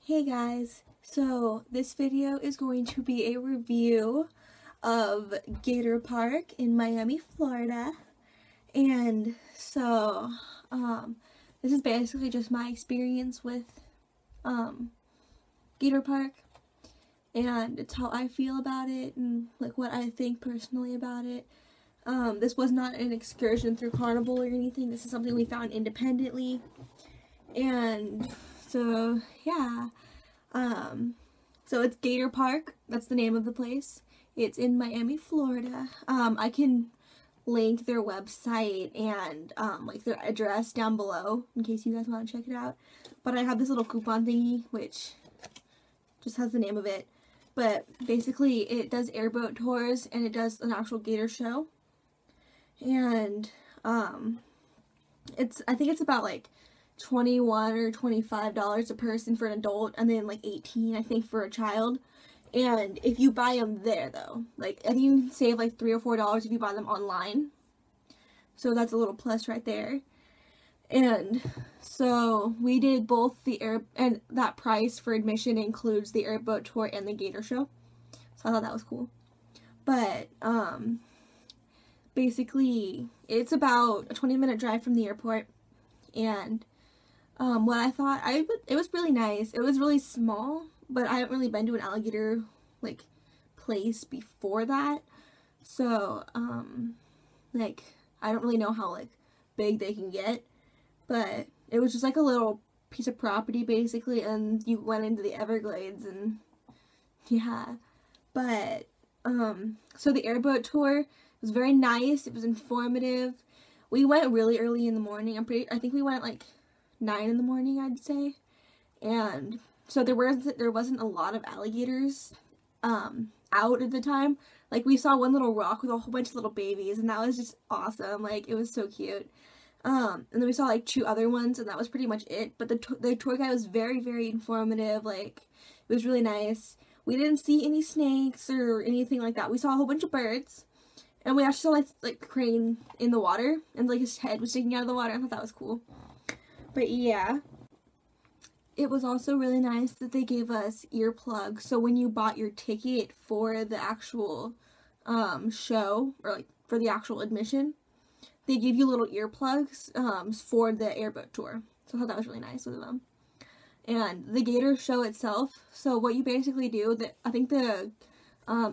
Hey guys, so this video is going to be a review of Gator Park in Miami, Florida. And so this is basically just my experience with Gator Park, and it's how I feel about it and like what I think personally about it. This was not an excursion through Carnival or anything. This is something we found independently. And so yeah, so it's Gator Park. That's the name of the place. It's in Miami, Florida. I can link their website and like their address down below in case you guys want to check it out. But I have this little coupon thingy which just has the name of it. But basically it does airboat tours and it does an actual gator show. And I think it's about like $21 or $25 a person for an adult, and then like $18 I think for a child. And if you buy them there though, like I think you can save like $3 or $4 if you buy them online, so that's a little plus right there. And so we did both and that price for admission includes the airboat tour and the gator show, so I thought that was cool. But basically it's about a 20-minute drive from the airport. And what I thought, it was really nice. It was really small, but I haven't really been to an alligator like place before that, so like I don't really know how like big they can get. But it was just like a little piece of property basically, and you went into the Everglades, and yeah. But so the airboat tour was very nice. It was informative. We went really early in the morning. I think we went at like 9 in the morning, I'd say. And so there wasn't a lot of alligators out at the time. Like we saw one little rock with a whole bunch of little babies, and that was just awesome. Like it was so cute. And then we saw like 2 other ones, and that was pretty much it. But the tour guide was very, very informative. Like it was really nice. We didn't see any snakes or anything like that. We saw a whole bunch of birds. And we actually saw like crane in the water, and like his head was sticking out of the water. I thought that was cool. But yeah, it was also really nice that they gave us earplugs. So when you bought your ticket for the actual show, or like for the actual admission, they gave you little earplugs for the airboat tour. So I thought that was really nice of them. And the gator show itself, so what you basically do, I think the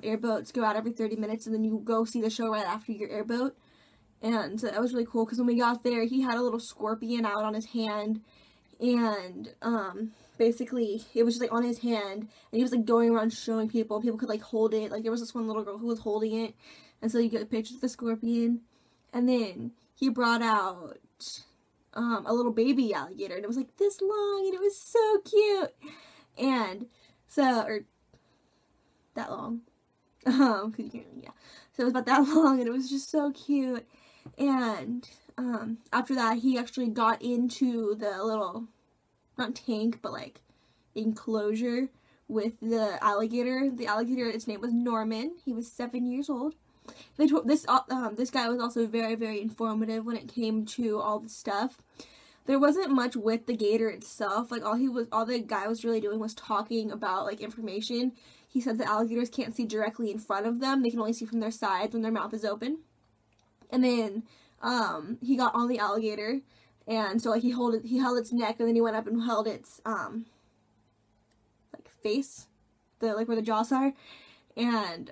airboats go out every 30 minutes, and then you go see the show right after your airboat. And so that was really cool, because when we got there, he had a little scorpion out on his hand, and basically it was just like on his hand, and he was like going around showing people. People could like hold it. Like there was this one little girl who was holding it, and so you get pictures of the scorpion. And then he brought out a little baby alligator, and it was like this long, and it was so cute. And so, or that long, yeah, so it was about that long, and it was just so cute. And after that, he actually got into the little, not tank, but like enclosure with the alligator. The alligator, its name was Norman. He was 7 years old. This guy was also very, very informative when it came to all the stuff. There wasn't much with the gator itself. Like all the guy was really doing was talking about like information. He said that alligators can't see directly in front of them. They can only see from their sides when their mouth is open. And then he got on the alligator, and so like he held its neck, and then he went up and held its like face, like where the jaws are. And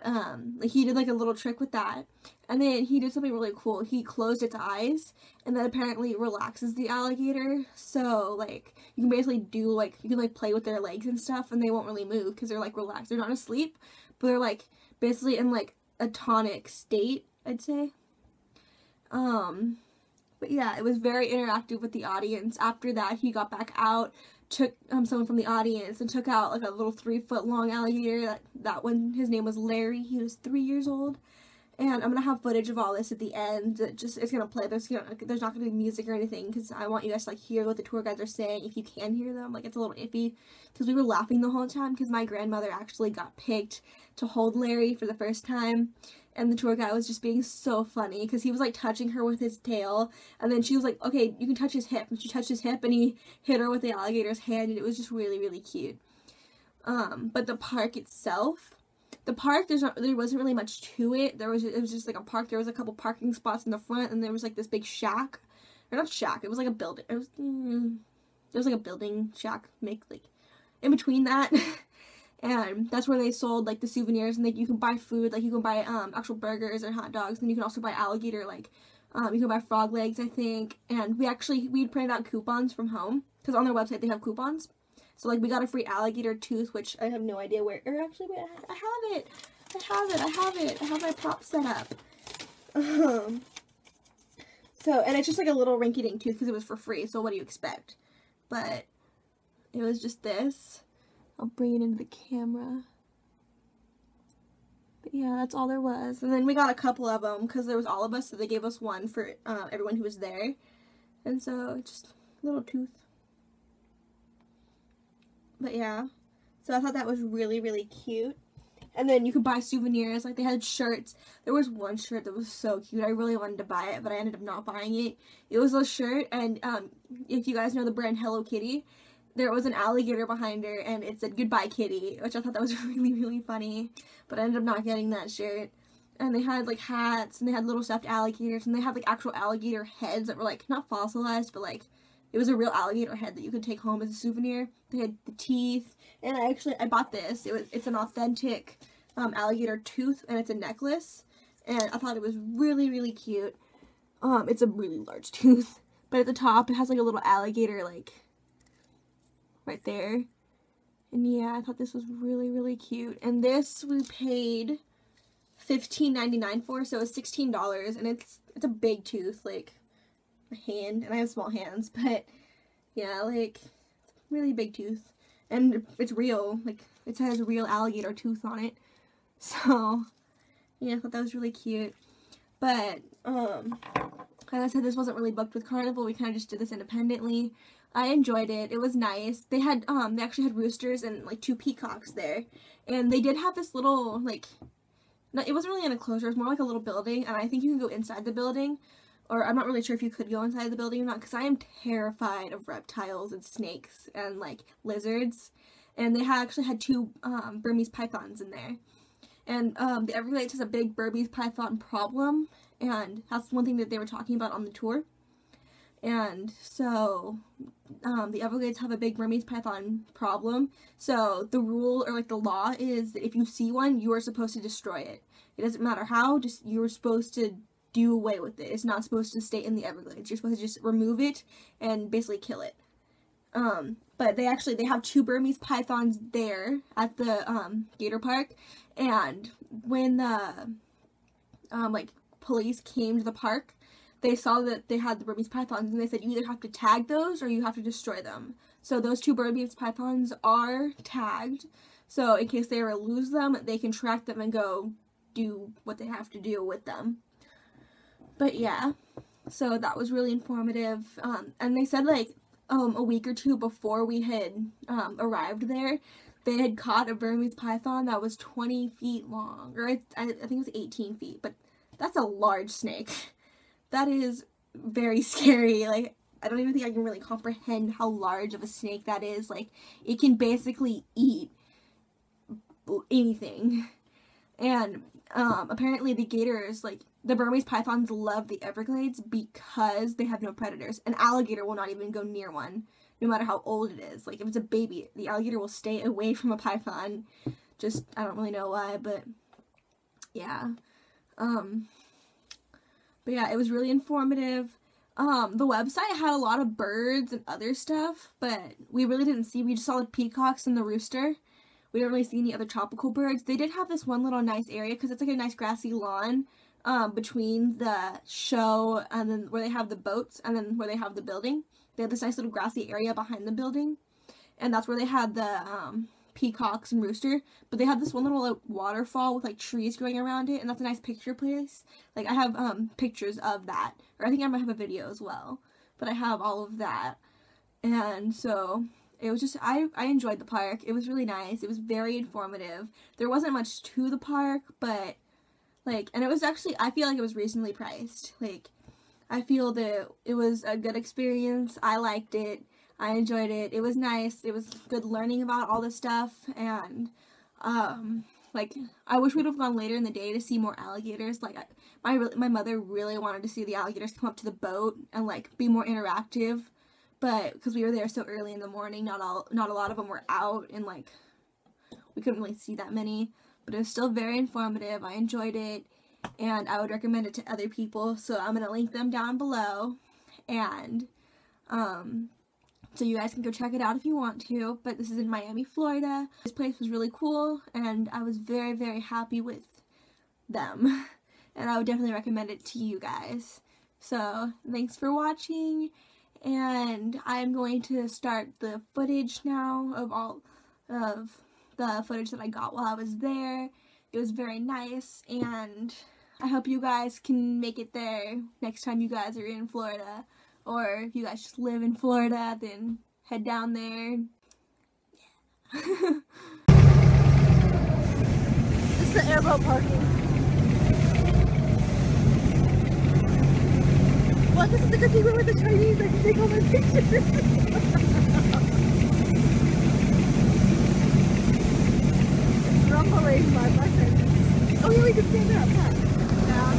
like he did like a little trick with that, and then he did something really cool. He closed its eyes, and that apparently relaxes the alligator. So like you can basically do like, you can like play with their legs and stuff, and they won't really move because they're like relaxed. They're not asleep, but they're like basically in like a tonic state, I'd say. But yeah, it was very interactive with the audience. After that, he got back out, took someone from the audience, and took out like a little 3-foot long alligator. That one, his name was Larry. He was 3 years old. And I'm gonna have footage of all this at the end. It's gonna play. There's not gonna be music or anything, because I want you guys to like hear what the tour guides are saying, if you can hear them. Like it's a little iffy, because we were laughing the whole time, because my grandmother actually got picked to hold Larry for the first time, and the tour guide was just being so funny because he was like touching her with his tail, and then she was like, okay, you can touch his hip, and she touched his hip and he hit her with the alligator's hand, and it was just really, really cute. But the park itself, there wasn't really much to it. It was just like a park. There was a couple parking spots in the front, and there was like this big shack, or not shack, it was like a building. It was like a building shack, like in between that. And that's where they sold like the souvenirs, and like you can buy food, like you can buy actual burgers or hot dogs, and you can also buy alligator, like you can buy frog legs, I think. And we'd printed out coupons from home because on their website they have coupons. So like we got a free alligator tooth, which I have no idea where, or actually wait, I have my prop set up. So, and it's just like a little rinky-dink tooth because it was for free, so what do you expect? But it was just this. I'll bring it into the camera. But yeah, that's all there was. And then we got a couple of them because there was all of us, so they gave us one for everyone who was there. And so, just a little tooth. But yeah, so I thought that was really, really cute. And then you could buy souvenirs, like they had shirts. There was one shirt that was so cute. I really wanted to buy it, but I ended up not buying it. It was a shirt, and if you guys know the brand Hello Kitty, there was an alligator behind her, and it said "Goodbye Kitty," which I thought that was really, really funny. But I ended up not getting that shirt. And they had like hats, and they had little stuffed alligators, and they had like actual alligator heads that were like not fossilized, but like it was a real alligator head that you could take home as a souvenir. They had the teeth, and I bought this. It's an authentic alligator tooth, and it's a necklace, and I thought it was really, really cute. It's a really large tooth, but at the top it has like a little alligator like right there. And yeah, I thought this was really, really cute. And this we paid $15.99 for, so it's $16, and it's a big tooth, like a hand, and I have small hands, but yeah, like really big tooth, and it's real, like it has a real alligator tooth on it. So yeah, I thought that was really cute. But as I said, this wasn't really booked with Carnival. We kind of just did this independently. I enjoyed it. It was nice. They actually had roosters and like 2 peacocks there, and they did have this little like, it wasn't really an enclosure. It was more like a little building, and I think you can go inside the building, or I'm not really sure if you could go inside the building or not, because I am terrified of reptiles and snakes and like lizards. And they actually had 2 Burmese pythons in there. And the Everglades has a big Burmese python problem, and that's one thing that they were talking about on the tour. And so the Everglades have a big Burmese python problem. So the rule, or like the law, is that if you see one, you are supposed to destroy it. It doesn't matter how, just you're supposed to do away with it. It's not supposed to stay in the Everglades. You're supposed to just remove it and basically kill it. But they have 2 Burmese pythons there at the Gator Park, and when the like police came to the park, they saw that they had the Burmese pythons, and they said you either have to tag those or you have to destroy them. So those 2 Burmese pythons are tagged, so in case they ever lose them, they can track them and go do what they have to do with them. But yeah, so that was really informative. And they said like a week or 2 before we had arrived there, they had caught a Burmese python that was 20 feet long, or I think it was 18 feet, but that's a large snake. That is very scary. Like, I don't even think I can really comprehend how large of a snake that is. Like, it can basically eat anything. And apparently the gators, like, the Burmese pythons love the Everglades because they have no predators. An alligator will not even go near one, no matter how old it is. Like, if it's a baby, the alligator will stay away from a python. Just, I don't really know why, but yeah. But yeah, it was really informative. The website had a lot of birds and other stuff, but we really didn't see. We just saw the peacocks and the rooster. We didn't really see any other tropical birds. They did have this one little nice area, because it's like a nice grassy lawn between the show and then where they have the boats and then where they have the building. They have this nice little grassy area behind the building, and that's where they had the peacocks and rooster. But they had this one little like waterfall with like trees growing around it, and that's a nice picture place. Like, I have pictures of that, or I think I might have a video as well, but I have all of that. And so it was just, I enjoyed the park. It was really nice. It was very informative. There wasn't much to the park, but Like, and it was actually, I feel like it was reasonably priced. Like, I feel that it was a good experience. I liked it. I enjoyed it. It was nice. It was good learning about all this stuff. And, like, I wish we'd have gone later in the day to see more alligators. Like, my mother really wanted to see the alligators come up to the boat and, like, be more interactive. But, because we were there so early in the morning, not a lot of them were out. And, like, we couldn't really see that many. But it was still very informative. I enjoyed it. And I would recommend it to other people. So I'm going to link them down below. And, so you guys can go check it out if you want to, but this is in Miami, Florida. This place was really cool, and I was very, very happy with them. And I would definitely recommend it to you guys. So, thanks for watching, and I'm going to start the footage now of all of the footage that I got while I was there. It was very nice, and I hope you guys can make it there next time you guys are in Florida. Or if you guys just live in Florida, then head down there. Yeah. This is the airboat parking. Well, this is the good thing with the Chinese. I can take all my pictures. It's rumbling my buttons. Oh yeah, we can stand up, huh? Yeah.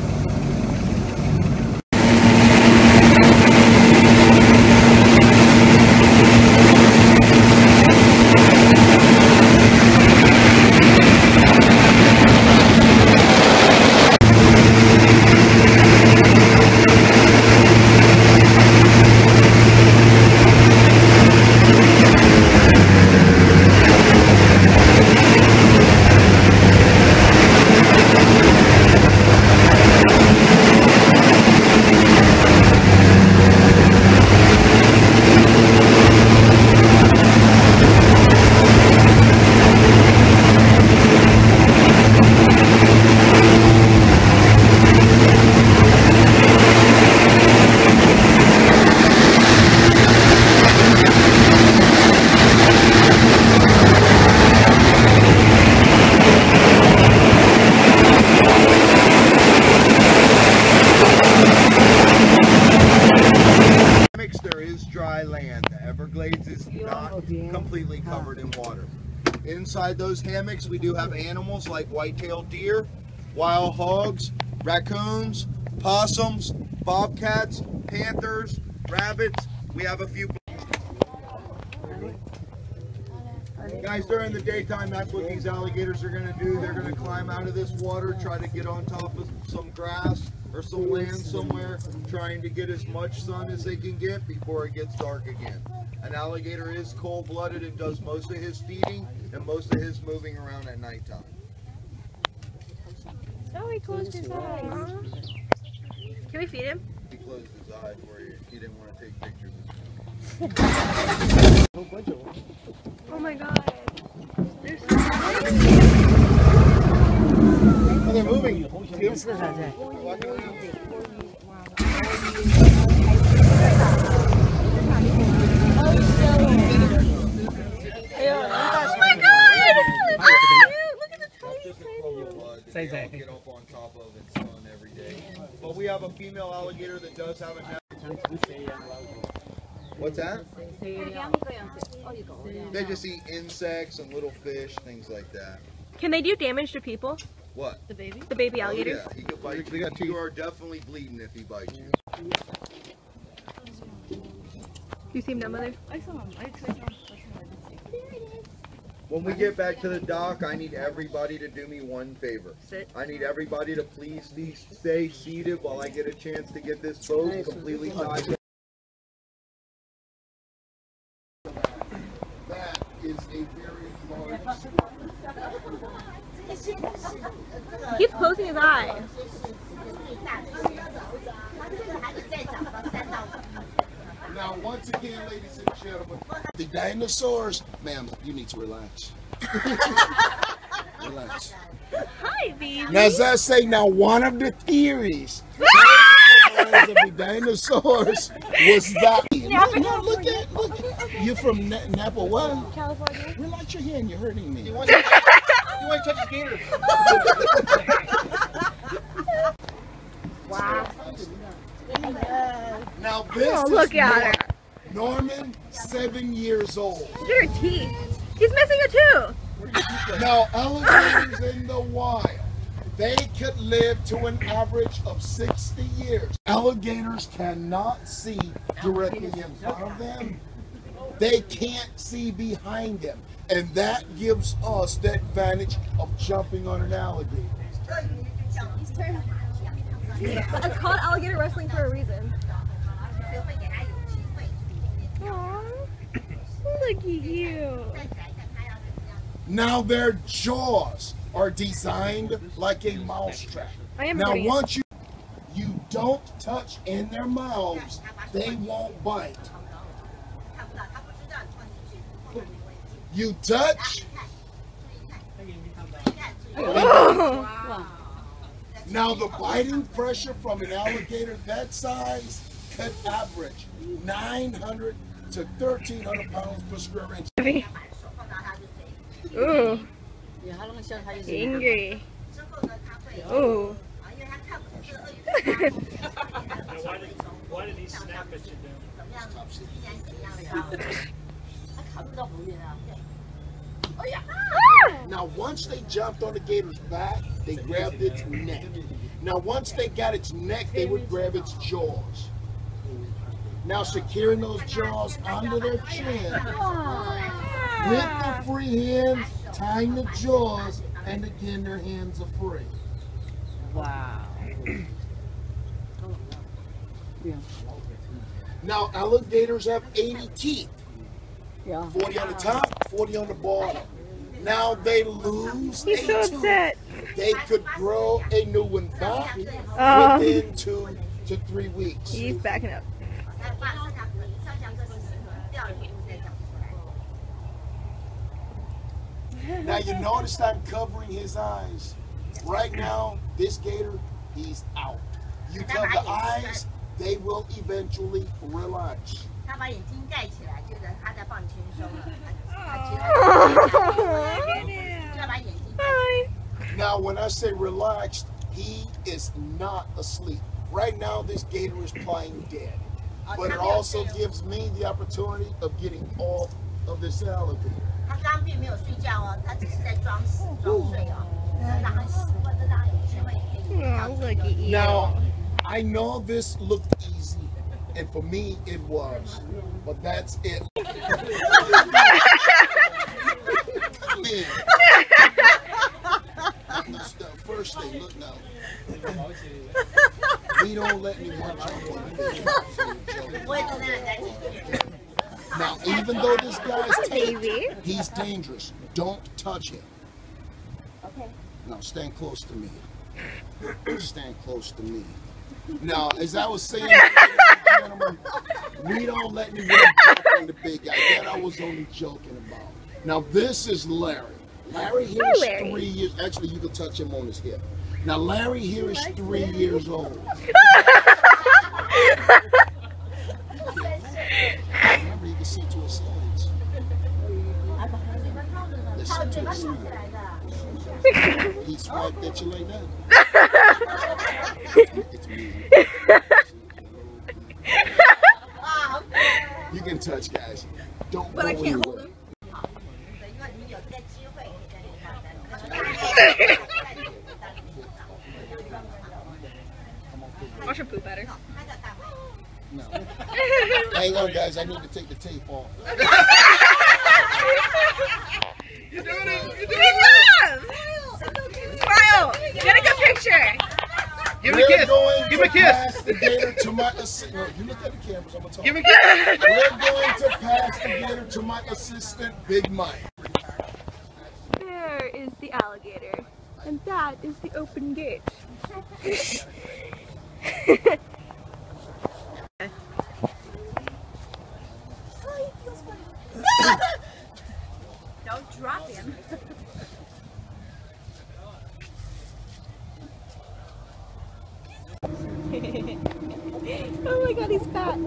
Dry land. The Everglades is not completely covered in water. Inside those hammocks we do have animals like white-tailed deer, wild hogs, raccoons, possums, bobcats, panthers, rabbits. We have a few. Guys, during the daytime, that's what these alligators are going to do. They're going to climb out of this water, try to get on top of some grass or some land somewhere, trying to get as much sun as they can get before it gets dark again. An alligator is cold-blooded and does most of his feeding and most of his moving around at nighttime. Oh, he closed his eyes. Can we feed him? He closed his eyes where he didn't want to take pictures of him. Oh my god. They're so Oh, they're moving. Oh my god! Look at the tiny They all get up on top of and sun every day. But we have a female alligator that does have a nest. What's that? They just eat insects and little fish, things like that. Can they do damage to people? What? The baby alligators? Oh, yeah, he could bite you. You are definitely bleeding if he bites you. You see him now, Mother? When we get back to the dock, I need everybody to do me one favor. Sit. I need everybody to please stay seated while I get a chance to get this boat completely tied down. That is a very large... He keeps closing his eyes. Now, once again, ladies and gentlemen, the dinosaurs, ma'am, you need to relax. Relax. Hi, baby. Now, as I say, now one of the theories of the dinosaurs was that. No, look at, you're from Napa, what? California. Relax your hand, you're hurting me. You want to touch his gator? Now this look is at her. Norman, 7 years old. Look at her teeth. He's missing a tooth. Now alligators in the wild, they could live to an average of 60 years. Alligators cannot see directly in front of them. They can't see behind them. And that gives us the advantage of jumping on an alligator. It's called alligator wrestling for a reason. Aww. Look at you. Now their jaws are designed like a mousetrap. Now once you don't touch in their mouths, they won't bite. You touch. Now the biting pressure from an alligator that size could average 900 to 1,300 pounds per square inch. Ooh. Angry. Ooh. Why did he snap at you then? Now once they jumped on the gator's back, they grabbed its neck. Now once they got its neck, they would grab its jaws. Now securing those jaws under their chin, with the free hand, tying the jaws, and again their hands are free. Wow. Now alligators have 80 teeth. 40 on the top, 40 on the bottom. Now they lose a tooth. They could grow a new one back within 2 to 3 weeks. He's backing up. Now you notice I'm covering his eyes. Right now, this gator, he's out. You cover the eyes, they will eventually relax. Now when I say relaxed, he is not asleep. Right now this gator is playing dead. But it also gives me the opportunity of getting off of this alligator. Now, I know this looked easy, and for me it was, but that's it. Come in. That's the first thing, look now. We don't let anyone jump on the Now, even though this guy's taped, he's dangerous. Don't touch him. Okay. Now, stand close to me. Stand close to me. Now, as I was saying, ladies and gentlemen, we don't let anyone jump on the big guy. That I was only joking about. Now, this is Larry. Larry here is 3 years. Actually, you can touch him on his hip. Now, Larry here is 3 years old. Remember, you can see to his sides. Listen to his sides. He swiped at you like that. It's me. You can touch, guys. Don't go anywhere. Wash your poop better. No. Hang on, guys. I need to take the tape off. You're doing it. You're doing it. Smile. Get a good picture. Give him a kiss. Give him a kiss. The gator to my assistant. You look at the cameras. I'm gonna talk. Give him a kiss. We're going to pass the gator to my assistant, Big Mike. There is the alligator, and that is the open gate. Don't drop him. Oh my god, he's fat.